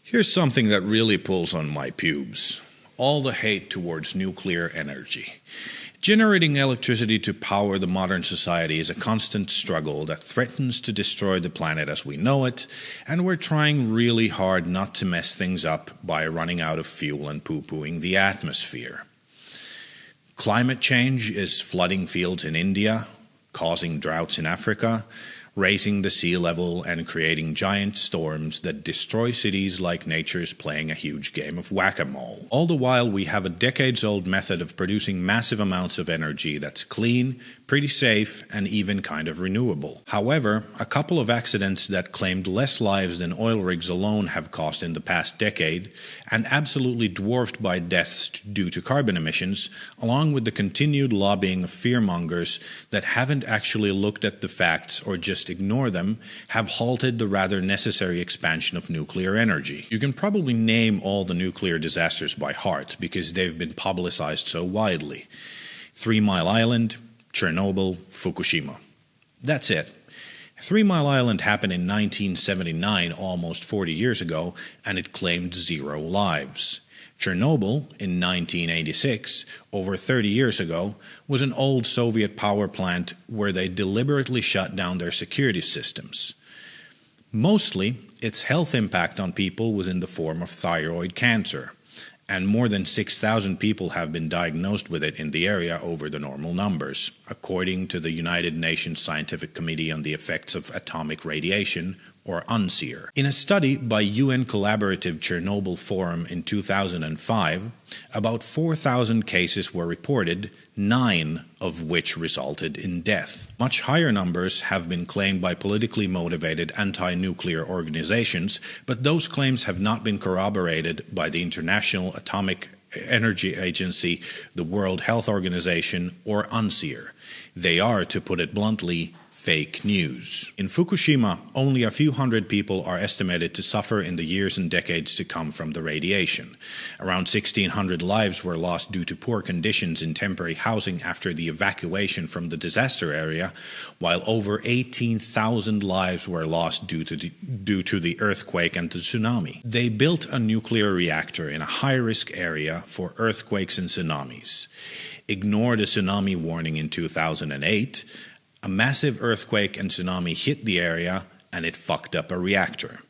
Here's something that really pulls on my pubes. All the hate towards nuclear energy. Generating electricity to power the modern society is a constant struggle that threatens to destroy the planet as we know it, and we're trying really hard not to mess things up by running out of fuel and poo-pooing the atmosphere. Climate change is flooding fields in India, causing droughts in Africa, raising the sea level and creating giant storms that destroy cities like nature's playing a huge game of whack-a-mole. All the while, we have a decades-old method of producing massive amounts of energy that's clean, pretty safe, and even kind of renewable. However, a couple of accidents that claimed less lives than oil rigs alone have cost in the past decade, and absolutely dwarfed by deaths due to carbon emissions, along with the continued lobbying of fearmongers that haven't actually looked at the facts or just ignore them, have halted the rather necessary expansion of nuclear energy. You can probably name all the nuclear disasters by heart because they've been publicized so widely. 3 Mile Island, Chernobyl, Fukushima. That's it. 3 Mile Island happened in 1979, almost 40 years ago, and it claimed 0 lives. Chernobyl, in 1986, over 30 years ago, was an old Soviet power plant where they deliberately shut down their security systems. Mostly, its health impact on people was in the form of thyroid cancer, and more than 6,000 people have been diagnosed with it in the area over the normal numbers, according to the United Nations Scientific Committee on the Effects of Atomic Radiation, or UNSEER. In a study by UN Collaborative Chernobyl Forum in 2005, about 4,000 cases were reported, 9 of which resulted in death. Much higher numbers have been claimed by politically motivated anti-nuclear organizations, but those claims have not been corroborated by the International Atomic Energy Agency, the World Health Organization, or UNSEER. They are, to put it bluntly, fake news. In Fukushima, only a few hundred people are estimated to suffer in the years and decades to come from the radiation. Around 1,600 lives were lost due to poor conditions in temporary housing after the evacuation from the disaster area, while over 18,000 lives were lost due to the earthquake and the tsunami. They built a nuclear reactor in a high-risk area for earthquakes and tsunamis. Ignored a tsunami warning in 2008, a massive earthquake and tsunami hit the area and it fucked up a reactor.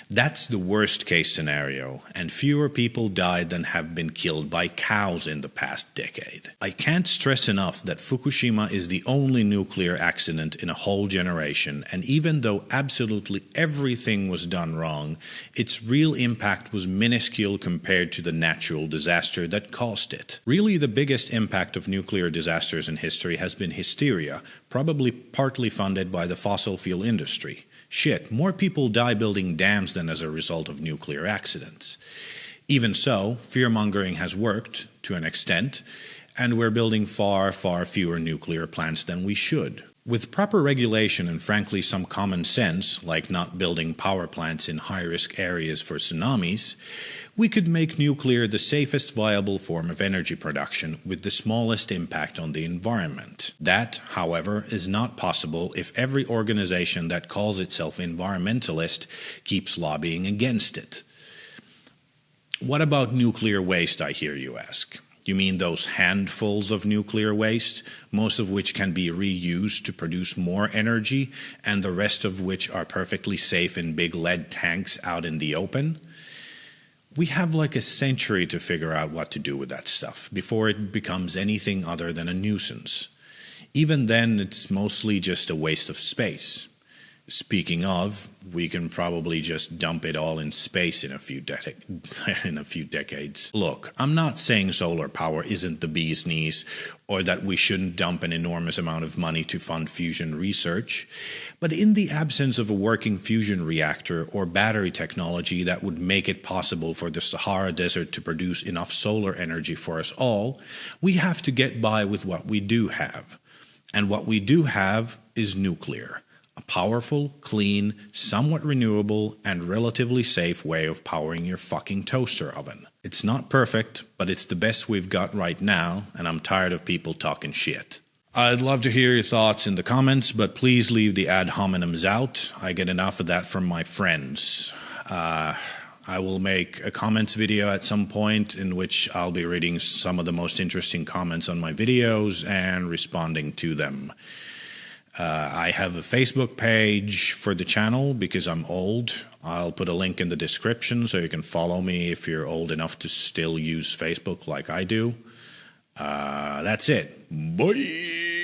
That's the worst case scenario, and fewer people died than have been killed by cows in the past decade. I can't stress enough that Fukushima is the only nuclear accident in a whole generation, and even though absolutely everything was done wrong, its real impact was minuscule compared to the natural disaster that caused it. Really, the biggest impact of nuclear disasters in history has been hysteria, probably partly funded by the fossil fuel industry. Shit, more people die building dams than as a result of nuclear accidents. Even so, fear-mongering has worked, to an extent, and we're building far, far fewer nuclear plants than we should. With proper regulation and frankly some common sense, like not building power plants in high-risk areas for tsunamis, we could make nuclear the safest viable form of energy production with the smallest impact on the environment. That, however, is not possible if every organization that calls itself environmentalist keeps lobbying against it. What about nuclear waste, I hear you ask? You mean those handfuls of nuclear waste, most of which can be reused to produce more energy, and the rest of which are perfectly safe in big lead tanks out in the open? We have like a century to figure out what to do with that stuff before it becomes anything other than a nuisance. Even then, it's mostly just a waste of space. Speaking of, we can probably just dump it all in space in a few decades. Look, I'm not saying solar power isn't the bee's knees, or that we shouldn't dump an enormous amount of money to fund fusion research, but in the absence of a working fusion reactor or battery technology that would make it possible for the Sahara Desert to produce enough solar energy for us all, we have to get by with what we do have. And what we do have is nuclear. A powerful, clean, somewhat renewable, and relatively safe way of powering your fucking toaster oven. It's not perfect, but it's the best we've got right now, and I'm tired of people talking shit. I'd love to hear your thoughts in the comments, but please leave the ad hominems out. I get enough of that from my friends. I will make a comments video at some point in which I'll be reading some of the most interesting comments on my videos and responding to them. I have a Facebook page for the channel because I'm old. I'll put a link in the description so you can follow me if you're old enough to still use Facebook like I do. That's it. Bye!